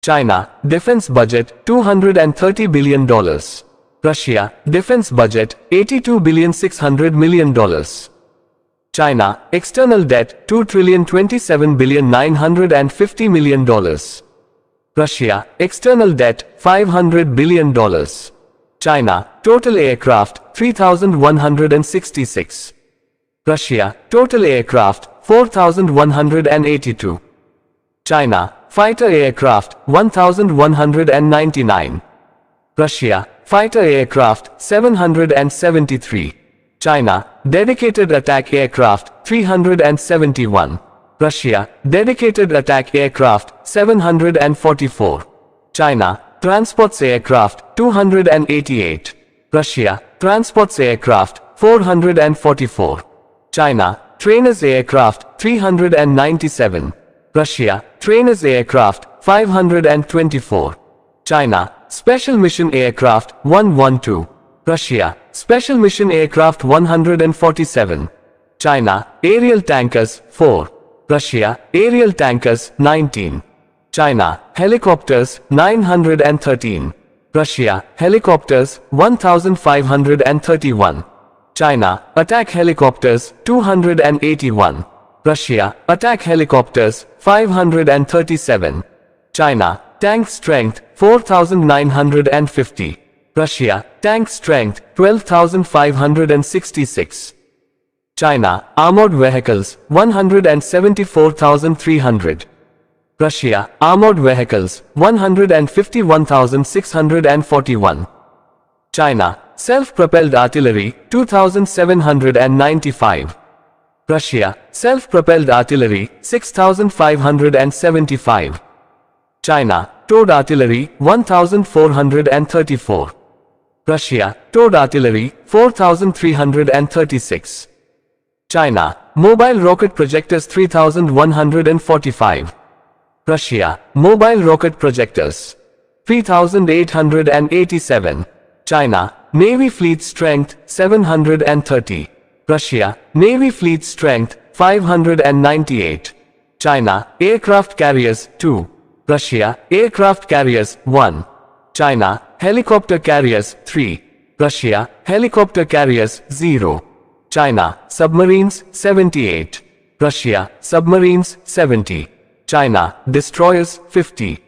China, defense budget $230 billion. Russia, defense budget $82.6 billion. China, external debt $2,027,950 billion. Russia, external debt $500 billion. China, total aircraft 3,166. Russia, total aircraft 4,182. China, fighter aircraft 1,199. Russia, fighter aircraft 773. China, dedicated attack aircraft 371. Russia, dedicated attack aircraft 744. China, transports aircraft 288. Russia, transports aircraft 444. China, trainers aircraft 397. Russia, trainers aircraft 524. China, special mission aircraft 112. Russia, special mission aircraft 147. China, aerial tankers 4. Russia, aerial tankers 19. China, helicopters 913. Russia, helicopters 1531. China, attack helicopters 281. Russia, attack helicopters 537. China, tank strength 4,950. Russia, tank strength 12,566. China, armored vehicles 174,300. Russia, armored vehicles 151,641. China, self-propelled artillery 2,795. Russia, self-propelled artillery 6,575. China, towed artillery 1,434. Russia, towed artillery 4,336. China, mobile rocket projectors 3,145. Russia, mobile rocket projectors 3,887. China, Navy fleet strength 730. Russia, Navy fleet strength 598. China, aircraft carriers 2. Russia, aircraft carriers 1. China, helicopter carriers 3. Russia, helicopter carriers 0. China, submarines 78. Russia, submarines 70. China, destroyers 50.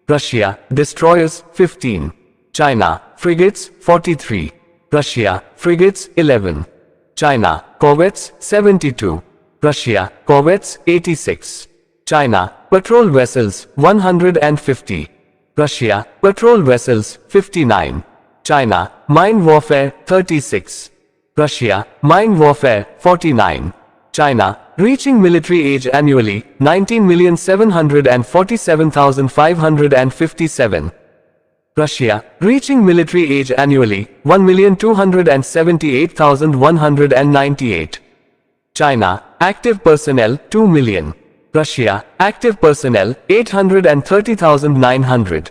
Russia, destroyers 15. China, frigates 43. Russia, frigates 11. China, corvettes 72. Russia, corvettes 86. China, patrol vessels 150. Russia, patrol vessels 59. China, mine warfare 36. Russia, mine warfare 49. China, reaching military age annually 19,747,557. Russia, reaching military age annually 1,278,198. China, active personnel 2 million. Russia, active personnel 830,900.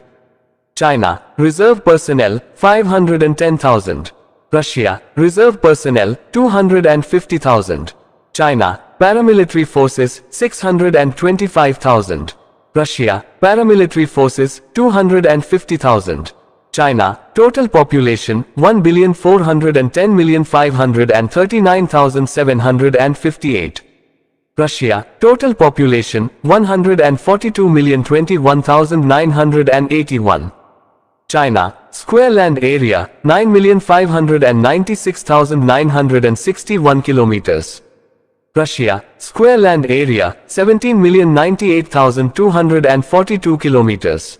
China, reserve personnel 510,000. Russia, reserve personnel 250,000. China, paramilitary forces 625,000. Russia, paramilitary forces 250,000. China, total population 1,410,539,758. Russia, total population 142,021,981. China, square land area 9,596,961 kilometers. Russia, square land area 17,098,242 kilometers.